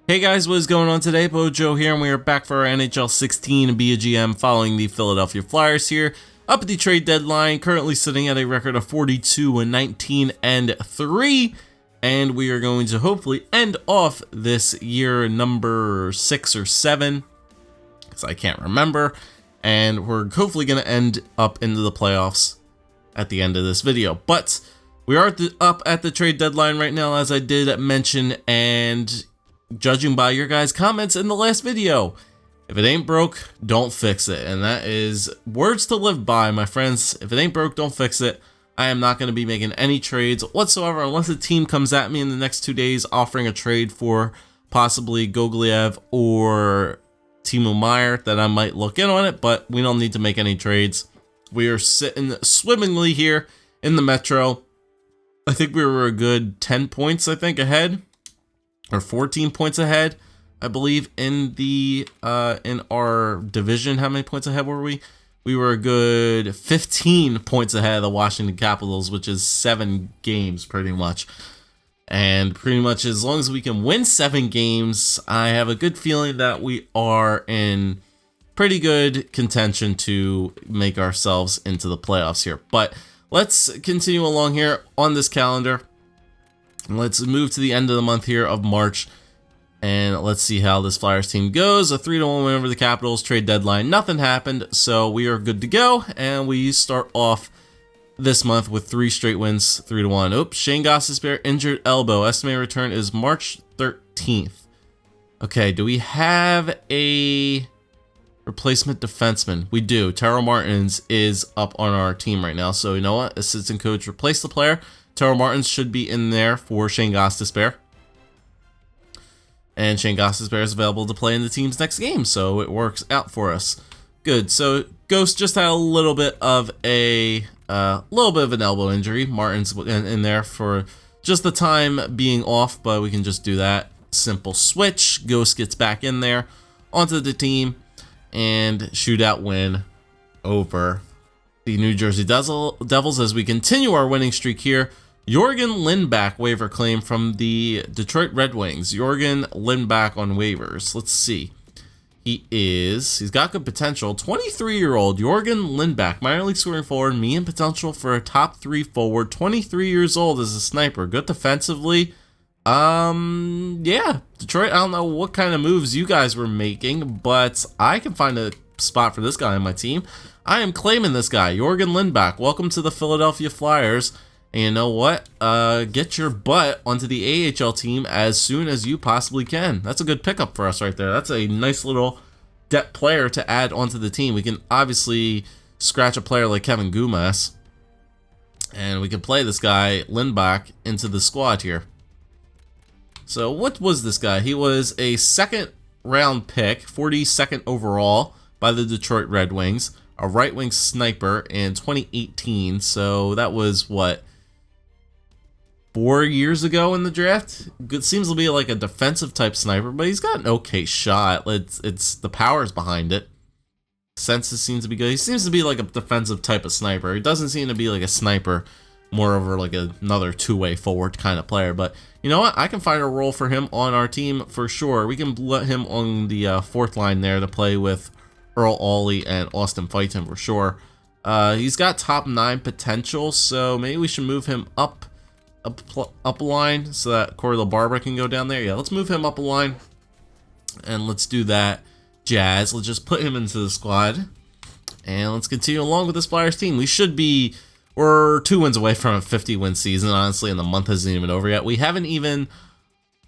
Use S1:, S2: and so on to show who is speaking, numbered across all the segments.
S1: Hey guys, what is going on today? Bojo here, and we are back for our NHL 16 Be a GM following the Philadelphia Flyers here. Up at the trade deadline, currently sitting at a record of 42-19-3, and we are going to hopefully end off this year number 6 or 7, because I can't remember, and we're hopefully going to end up into the playoffs at the end of this video. But we are up at the trade deadline right now, as I did mention, and judging by your guys' comments in the last video, if it ain't broke, don't fix it. And that is words to live by, my friends. If it ain't broke, don't fix it. I am not going to be making any trades whatsoever unless a team comes at me in the next 2 days offering a trade for possibly Gogliev or Timo Meier, that I might look in on it, but we don't need to make any trades. We are sitting swimmingly here in the Metro. I think we were a good 10 points, ahead. Or 14 points ahead, I believe, in our division. How many points ahead were we? We were a good 15 points ahead of the Washington Capitals, which is 7 games pretty much. And pretty much as long as we can win 7 games, I have a good feeling that we are in pretty good contention to make ourselves into the playoffs here. But let's continue along here on this calendar. Let's move to the end of the month here of March, and let's see how this Flyers team goes. A 3-1 win over the Capitals, trade deadline. Nothing happened, so we are good to go, and we start off this month with 3 straight wins, 3-1. Oops, Shane Gostisbehere, injured elbow. Estimated return is March 13th. Okay, do we have a replacement defenseman? We do. Taro Martins is up on our team right now, so you know what? Assistant coach, replace the player. Taro Martins should be in there for Shane Gostisbehere. And Shane Gostisbehere is available to play in the team's next game, so it works out for us. Good. So Ghost just had a little bit of an elbow injury. Martins in there for just the time being off, but we can just do that. Simple switch. Ghost gets back in there onto the team, and shootout win over the New Jersey Devils as we continue our winning streak here. Jorgen Lindback waiver claim from the Detroit Red Wings. Jorgen Lindback on waivers. Let's see. He's got good potential. 23-year-old Jorgen Lindback, minor league scoring forward, medium potential for a top 3 forward. 23 years old as a sniper. Good defensively. Yeah, Detroit, I don't know what kind of moves you guys were making, but I can find a spot for this guy on my team. I am claiming this guy, Jorgen Lindback. Welcome to the Philadelphia Flyers. And you know what? Get your butt onto the AHL team as soon as you possibly can. That's a good pickup for us right there. That's a nice little depth player to add onto the team. We can obviously scratch a player like Kevin Gumas, and we can play this guy, Lindback, into the squad here. So what was this guy? He was a 2nd round pick, 42nd overall by the Detroit Red Wings. A right wing sniper in 2018. So that was what, 4 years ago in the draft? It seems to be like a defensive type sniper, but he's got an okay shot. It's the powers behind it. Senses seems to be good. He seems to be like a defensive type of sniper. He doesn't seem to be like a sniper, more over like another 2-way forward kind of player. But you know what? I can find a role for him on our team for sure. We can let him on the 4th line there to play with Earl Ollie and Austin Fighton for sure. He's got top 9 potential, so maybe we should move him up a line so that Corey LaBarbera can go down there. Yeah, let's move him up a line, and let's do that. Jazz, let's just put him into the squad, and let's continue along with this Flyers team. We're 2 wins away from a 50-win season, honestly, and the month isn't even over yet. We haven't even...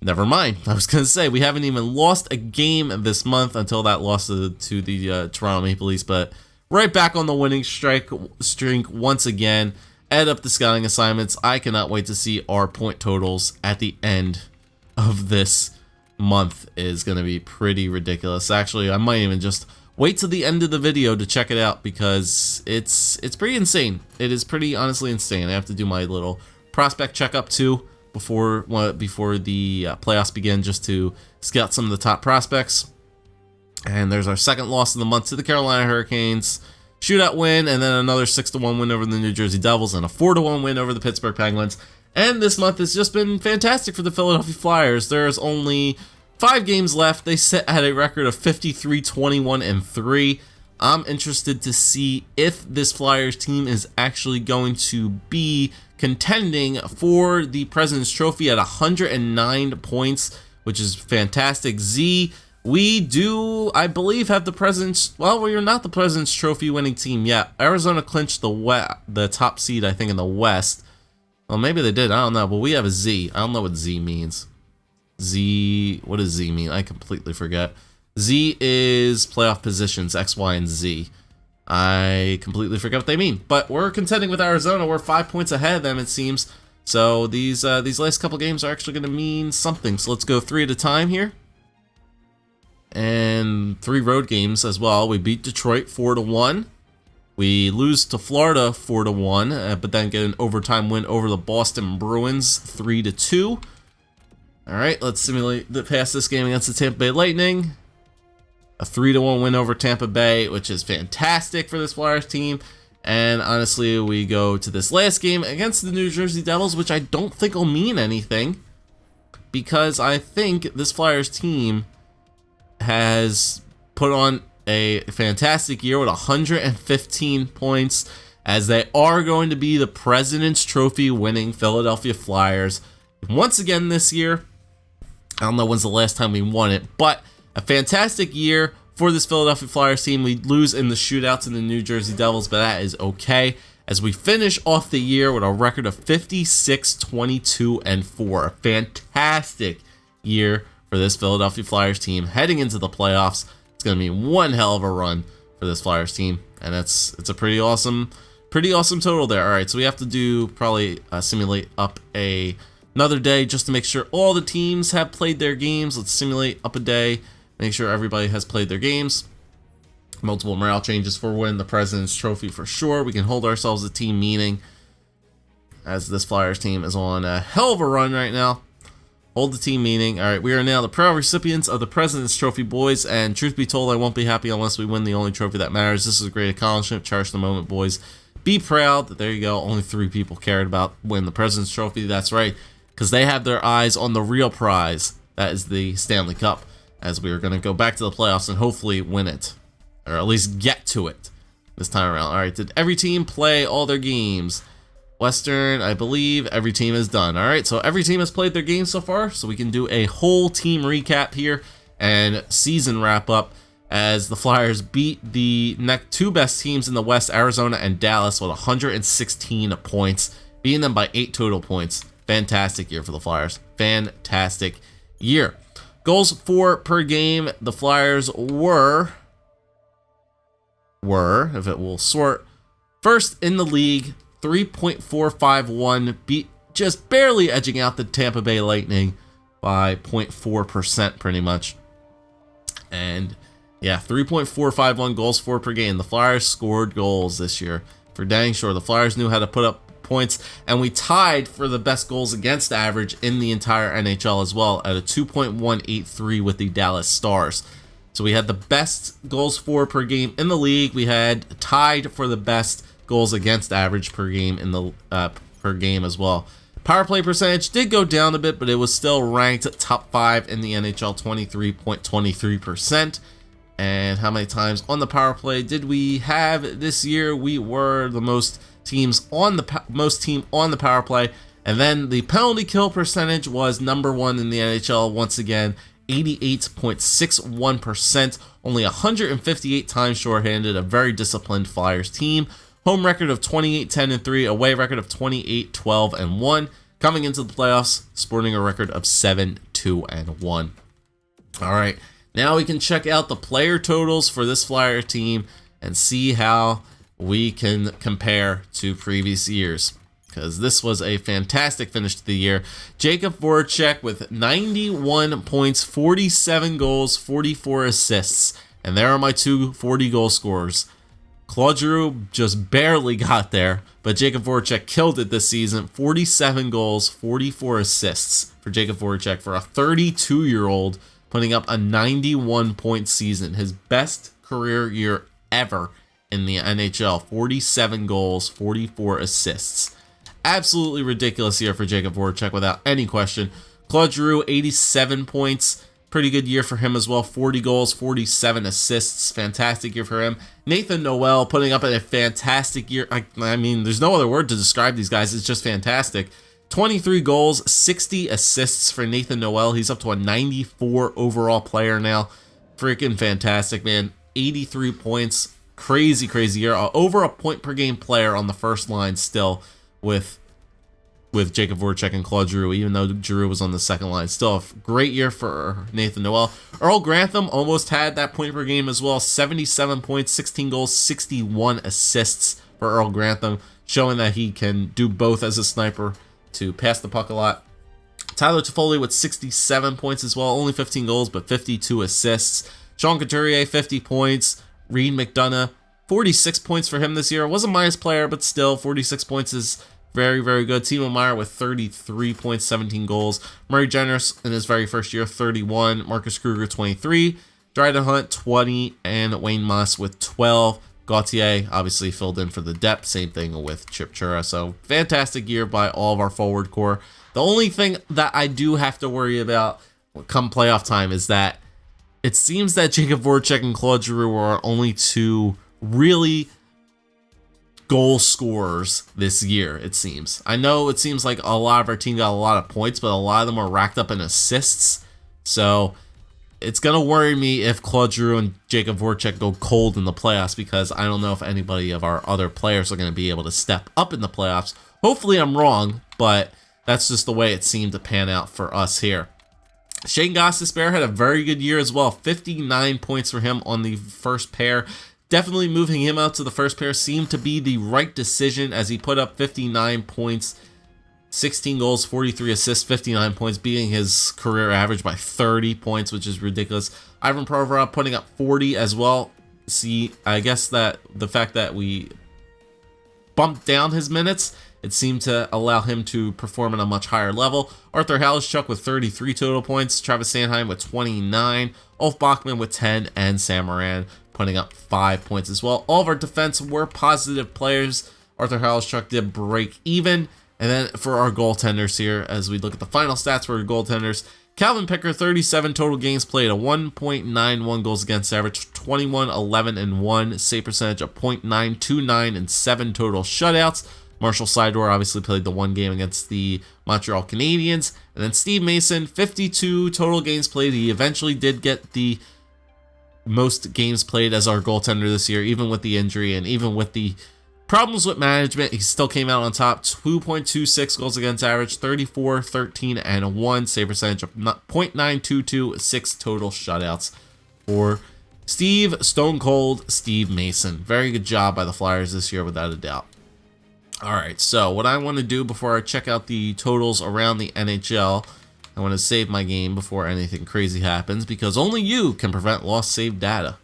S1: Never mind. I was going to say, we haven't even lost a game this month until that loss to the Toronto Maple Leafs, but right back on the winning streak once again. Add up the scouting assignments. I cannot wait to see our point totals at the end of this month. Is going to be pretty ridiculous. Actually, I might even just wait till the end of the video to check it out, because it's pretty insane. It is pretty honestly insane. I have to do my little prospect checkup too before the playoffs begin, just to scout some of the top prospects. And there's our 2nd loss of the month to the Carolina Hurricanes. Shootout win, and then another 6-1 win over the New Jersey Devils, and a 4-1 win over the Pittsburgh Penguins. And this month has just been fantastic for the Philadelphia Flyers. There's only 5 games left. They sit at a record of 53, 21, and 3. I'm interested to see if this Flyers team is actually going to be contending for the President's Trophy at 109 points, which is fantastic. Z, we do, I believe, have the President's, well, we are not the President's Trophy winning team yet. Arizona clinched the top seed, I think, in the West. Well, maybe they did, I don't know, but we have a Z. I don't know what Z means. Z, what does Z mean? I completely forget. Z is playoff positions, X, Y, and Z. I completely forget what they mean. But we're contending with Arizona. We're 5 points ahead of them, it seems. So these last couple games are actually going to mean something. So let's go 3 at a time here. And 3 road games as well. We beat Detroit 4-1. We lose to Florida 4-1, but then get an overtime win over the Boston Bruins 3-2. All right, let's simulate past this game against the Tampa Bay Lightning. A 3-1 win over Tampa Bay, which is fantastic for this Flyers team. And honestly, we go to this last game against the New Jersey Devils, which I don't think will mean anything, because I think this Flyers team has put on a fantastic year with 115 points, as they are going to be the President's Trophy winning Philadelphia Flyers once again this year. I don't know when's the last time we won it, but a fantastic year for this Philadelphia Flyers team. We lose in the shootout to the New Jersey Devils, but that is okay, as we finish off the year with a record of 56, 22, and 4. A fantastic year for this Philadelphia Flyers team heading into the playoffs. It's going to be one hell of a run for this Flyers team, and it's a pretty awesome total there. All right, so we have to do probably simulate up another day just to make sure all the teams have played their games. Let's simulate up a day, make sure everybody has played their games. Multiple morale changes for winning the President's Trophy for sure. We can hold ourselves a team meeting, as this Flyers team is on a hell of a run right now. Hold the team meeting. All right, we are now the proud recipients of the President's Trophy, boys, and truth be told, I won't be happy unless we win the only trophy that matters. This is a great accomplishment. Cherish the moment, boys. Be proud. There you go. Only 3 people cared about winning the President's Trophy. That's right, because they have their eyes on the real prize. That is the Stanley Cup, as we are going to go back to the playoffs and hopefully win it, or at least get to it this time around. All right, did every team play all their games? Western, I believe every team is done. All right, so every team has played their games so far, so we can do a whole team recap here and season wrap up, as the Flyers beat the next 2 best teams in the West, Arizona and Dallas, with 116 points, beating them by 8 total points. Fantastic year for the Flyers. Fantastic year. Goals for per game, the Flyers were, if it will sort, first in the league, 3.451, beat just barely edging out the Tampa Bay Lightning by 0.4% pretty much. And yeah, 3.451 goals for per game. The Flyers scored goals this year for dang sure. The Flyers knew how to put up points, and we tied for the best goals against average in the entire NHL as well at a 2.183 with the Dallas Stars. So we had the best goals for per game in the league. We had tied for the best goals against average per game in the per game as well. Power play percentage did go down a bit, but it was still ranked top 5 in the NHL, 23.23%. And how many times on the power play did we have this year? We were the most teams on the power play, and then the penalty kill percentage was number 1 in the NHL once again, 88.61%. Only 158 times shorthanded. A very disciplined Flyers team. Home record of 28-10-3, away record of 28-12-1. Coming into the playoffs, sporting a record of 7-2-1. All right, now we can check out the player totals for this Flyer team and see how we can compare to previous years, because this was a fantastic finish to the year. Jakub Voracek with 91 points, 47 goals, 44 assists, and there are my 2 40-goal scorers. Claude Giroux just barely got there, but Jakub Voracek killed it this season. 47 goals, 44 assists for Jakub Voracek, for a 32-year-old, putting up a 91-point season, his best career year ever in the NHL. 47 goals, 44 assists. Absolutely ridiculous year for Jakub Voracek without any question. Claude Giroux, 87 points, pretty good year for him as well. 40 goals, 47 assists. Fantastic year for him. Nathan Noel putting up a fantastic year. I mean, there's no other word to describe these guys. It's just fantastic. 23 goals, 60 assists for Nathan Noel. He's up to a 94 overall player now. Freaking fantastic, man. 83 points. Crazy, crazy year. Over a point per game player on the first line still with Jacob Voracek and Claude Giroux, even though Giroux was on the second line. Still a great year for Nathan Noel. Earl Grantham almost had that point per game as well. 77 points, 16 goals, 61 assists for Earl Grantham, showing that he can do both as a sniper to pass the puck a lot. Tyler Toffoli with 67 points as well. Only 15 goals, but 52 assists. Sean Couturier, 50 points. Reed McDonough, 46 points for him this year. Was a minus player, but still, 46 points is very, very good. Timo Meier with 33 points, 17 goals. Murray Generous in his very first year, 31. Marcus Kruger, 23. Dryden Hunt, 20. And Wayne Moss with 12. Gauthier obviously filled in for the depth. Same thing with Chip Chura. So fantastic year by all of our forward core. The only thing that I do have to worry about come playoff time is that it seems that Jacob Voracek and Claude Giroux are only two really goal scorers this year, it seems. I know it seems like a lot of our team got a lot of points, but a lot of them are racked up in assists. So it's going to worry me if Claude Giroux and Jacob Voracek go cold in the playoffs, because I don't know if anybody of our other players are going to be able to step up in the playoffs. Hopefully I'm wrong, but that's just the way it seemed to pan out for us here. Shane Gostisbehere had a very good year as well. 59 points for him on the first pair. Definitely moving him out to the first pair seemed to be the right decision, as he put up 59 points, 16 goals, 43 assists, 59 points, beating his career average by 30 points, which is ridiculous. Ivan Provorov putting up 40 as well. See, I guess that the fact that we bumped down his minutes, it seemed to allow him to perform at a much higher level. Arthur Halishchuk with 33 total points, Travis Sanheim with 29, Ulf Bachmann with 10, and Sam Moran putting up 5 points as well. All of our defense were positive players. Arthur Halishchuk did break even. And then for our goaltenders here, as we look at the final stats for our goaltenders, Calvin Picker, 37 total games played, a 1.91 goals against average, 21, 11, and 1, save percentage of .929, and 7 total shutouts. Marshall Sydor obviously played the one game against the Montreal Canadiens. And then Steve Mason, 52 total games played. He eventually did get the most games played as our goaltender this year, even with the injury and even with the problems with management. He still came out on top. 2.26 goals against average, 34, 13, and 1, save percentage of .922, 6 total shutouts for Steve Stone Cold Steve Mason. Very good job by the Flyers this year, without a doubt. All right, so what I want to do before I check out the totals around the NHL, I want to save my game before anything crazy happens, because only you can prevent lost save data.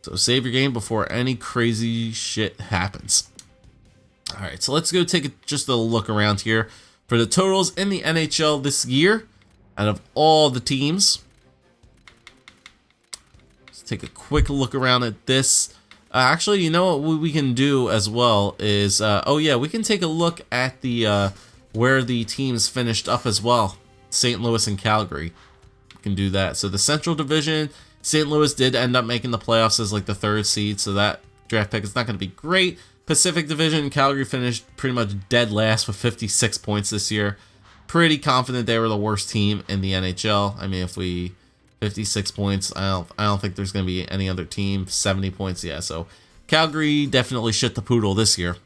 S1: So save your game before any crazy shit happens. All right, so let's go take just a look around here for the totals in the NHL this year out of all the teams. Let's take a quick look around at this. Actually, you know what we can do as well is, we can take a look at the where the teams finished up as well. St. Louis and Calgary. We can do that. So the Central Division, St. Louis did end up making the playoffs as like the 3rd seed, so that draft pick is not going to be great. Pacific Division, Calgary finished pretty much dead last with 56 points this year. Pretty confident they were the worst team in the NHL. I mean, if we 56 points. I don't think there's going to be any other team. 70 points, yeah. So Calgary definitely shit the poodle this year.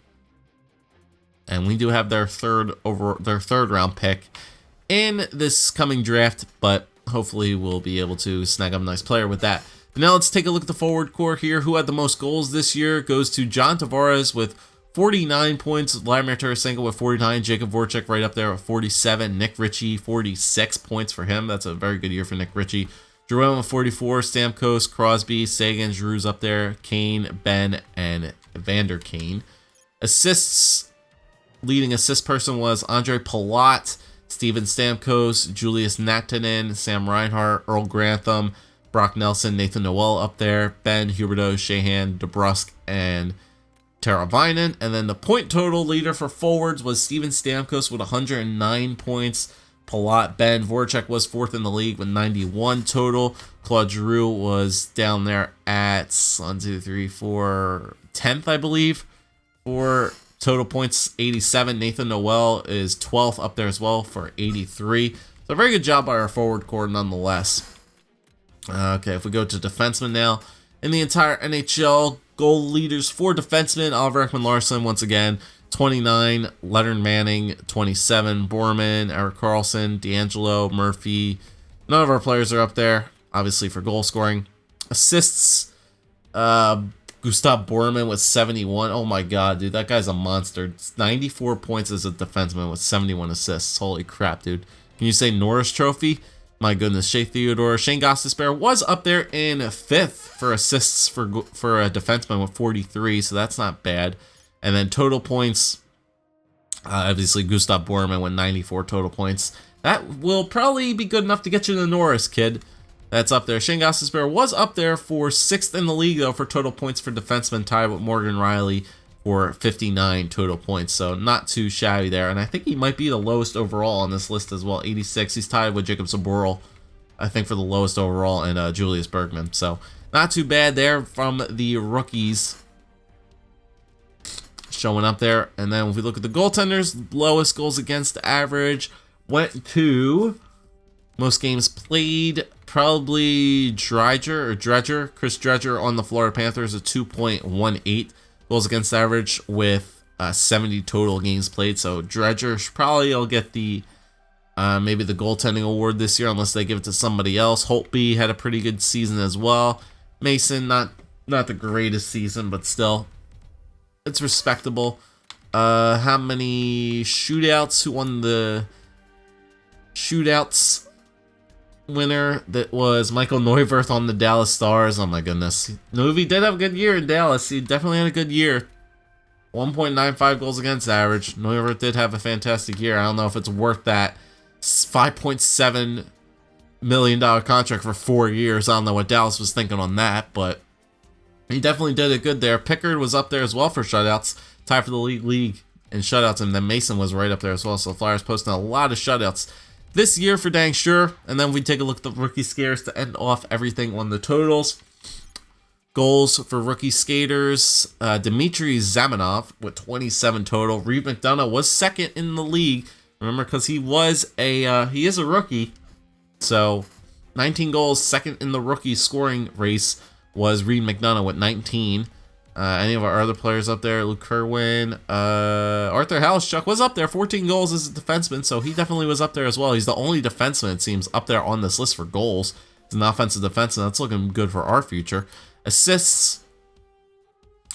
S1: And we do have their third round pick in this coming draft, but hopefully we'll be able to snag up a nice player with that. But now let's take a look at the forward core here. Who had the most goals this year? It goes to John Tavares with 49 points, Vladimir Tarasenko with 49, Jacob Voracek right up there with 47, Nick Ritchie 46 points for him. That's a very good year for Nick Ritchie. Jerome with 44, Stamkos, Crosby, Sagan, Giroux's up there, Kane, Ben, and Evander Kane. Assists, leading assist person was Andre Palat, Steven Stamkos, Julius Natanen, Sam Reinhart, Earl Grantham, Brock Nelson, Nathan Noel up there, Ben, Huberdeau, Shahan, DeBrusk, and Teravainen. And then the point total leader for forwards was Steven Stamkos with 109 points, Ben Voracek was 4th in the league with 91 total. Claude Giroux was down there at 10th, I believe, for total points, 87. Nathan Noel is 12th up there as well for 83. So a very good job by our forward core nonetheless. Okay, if we go to defensemen now, in the entire NHL, goal leaders for defensemen, Oliver Ekman-Larsson once again, 29, Leonard Manning, 27, Borman, Eric Carlson, D'Angelo, Murphy. None of our players are up there, obviously, for goal scoring. Assists, Gustav Borman with 71. Oh my god, dude, that guy's a monster. It's 94 points as a defenseman with 71 assists. Holy crap, dude. Can you say Norris Trophy? My goodness. Shea Theodore. Shane Gostisbehere was up there in 5th for assists for a defenseman with 43, so that's not bad. And then total points, obviously Gustav Borman with 94 total points. That will probably be good enough to get you to Norris, kid. That's up there. Shane Gostisbehere was up there for 6th in the league, though, for total points for defensemen, tied with Morgan Riley for 59 total points. So not too shabby there. And I think he might be the lowest overall on this list as well, 86. He's tied with Jacob Zaboral, I think, for the lowest overall, and Julius Bergman. So not too bad there from the rookies showing up there. And then if we look at the goaltenders, lowest goals against average went to most games played, probably Dredger, Chris Dredger on the Florida Panthers at 2.18 goals against average with 70 total games played. So Dredger probably will get the maybe the goaltending award this year unless they give it to somebody else. Holtby had a pretty good season as well. Mason, not the greatest season, but still, it's respectable. How many shootouts? Who won the shootouts? Winner, that was Michael Neuwirth on the Dallas Stars. Oh my goodness. Novi did have a good year in Dallas. He definitely had a good year. 1.95 goals against average. Neuwirth did have a fantastic year. I don't know if it's worth that $5.7 million contract for 4 years. I don't know what Dallas was thinking on that, but he definitely did it good there. Pickard was up there as well for shutouts. Tied for the league in shutouts, and then Mason was right up there as well. So the Flyers posting a lot of shutouts this year for dang sure. And then we take a look at the rookie scares to end off everything on the totals. Goals for rookie skaters, Dmitry Zamenhof with 27 total. Reed McDonough was 2nd in the league. Remember, because he is a rookie. So 19 goals, 2nd in the rookie scoring race was Reed McDonough with 19. Any of our other players up there? Luke Kerwin, Arthur Halishchuk was up there, 14 goals as a defenseman, so he definitely was up there as well. He's the only defenseman, it seems, up there on this list for goals. He's an offensive defenseman. That's looking good for our future. Assists,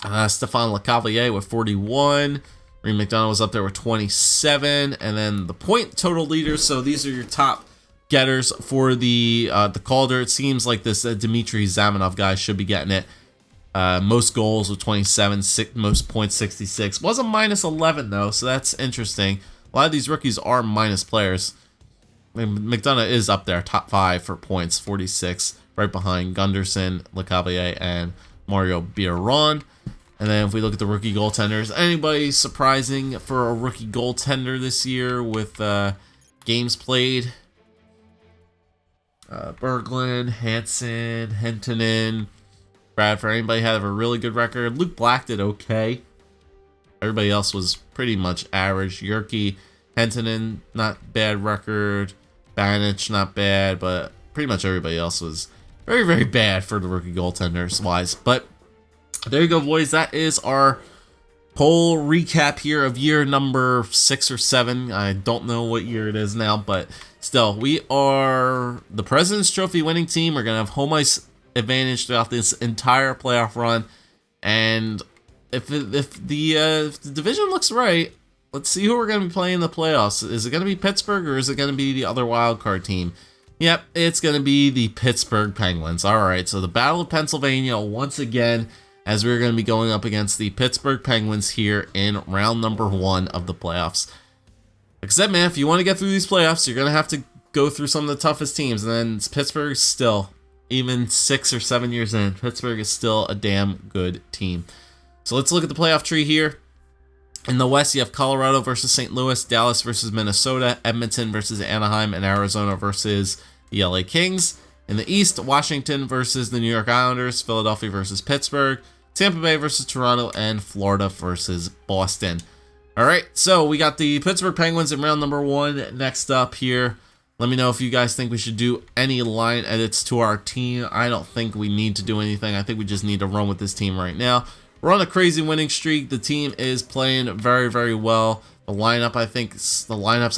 S1: Stefan Lecavalier with 41. Reed McDonough was up there with 27. And then the point total leaders, so these are your top getters for the Calder. It seems like this Dmitry Zamenhof guy should be getting it. Most goals with 27, most points 66. Was a minus 11 though, so that's interesting. A lot of these rookies are minus players. I mean, McDonough is up there, top 5 for points, 46, right behind Gunderson, Lecavalier, and Mario Biron. And then if we look at the rookie goaltenders, anybody surprising for a rookie goaltender this year with games played? Berglund, Hansen, Hentunen, Bradford. Anybody have a really good record? Luke Black did okay. Everybody else was pretty much average. Yerke, Hentunen, not bad record. Banich, not bad, but pretty much everybody else was very, very bad for the rookie goaltenders wise. But there you go, boys. That is our poll recap here of year number 6 or 7. I don't know what year it is now, but still, we are the President's Trophy winning team. We're going to have home ice advantage throughout this entire playoff run. And if the division looks right, let's see who we're going to be playing in the playoffs. Is it going to be Pittsburgh or is it going to be the other wild card team? Yep, it's going to be the Pittsburgh Penguins. All right, so the Battle of Pennsylvania once again, as we're going to be going up against the Pittsburgh Penguins here in round number 1 of the playoffs. Like I said, man, if you want to get through these playoffs, you're going to have to go through some of the toughest teams. And then Pittsburgh still, even 6 or 7 years in, Pittsburgh is still a damn good team. So let's look at the playoff tree here. In the West, you have Colorado versus St. Louis, Dallas versus Minnesota, Edmonton versus Anaheim, and Arizona versus the LA Kings. In the East, Washington versus the New York Islanders, Philadelphia versus Pittsburgh, Tampa Bay versus Toronto, and Florida versus Boston. All right, so we got the Pittsburgh Penguins in round number 1 next up here. Let me know if you guys think we should do any line edits to our team. I don't think we need to do anything. I think we just need to run with this team right now. We're on a crazy winning streak. The team is playing very, very well. The lineups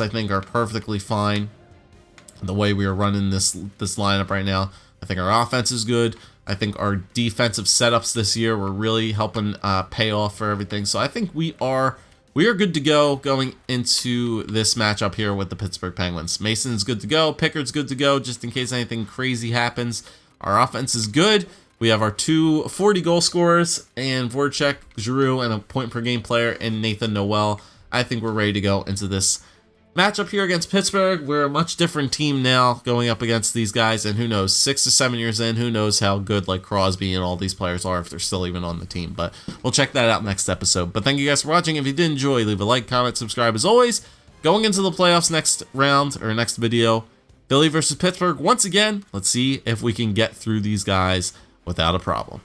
S1: I think are perfectly fine. The way we are running this lineup right now, I think our offense is good. I think our defensive setups this year were really helping pay off for everything. So I think we are good to go going into this matchup here with the Pittsburgh Penguins. Mason's good to go. Pickard's good to go just in case anything crazy happens. Our offense is good. We have our 2 40-goal scorers, and Voracek, Giroux, and a point-per-game player, and Nathan Noel. I think we're ready to go into this matchup here against Pittsburgh. We're a much different team now going up against these guys, and who knows, 6 to 7 years in, who knows how good like Crosby and all these players are if they're still even on the team. But we'll check that out next episode. But thank you guys for watching. If you did enjoy, leave a like, comment, subscribe. As always, going into the playoffs next round, or next video, Philly versus Pittsburgh. Once again, let's see if we can get through these guys without a problem.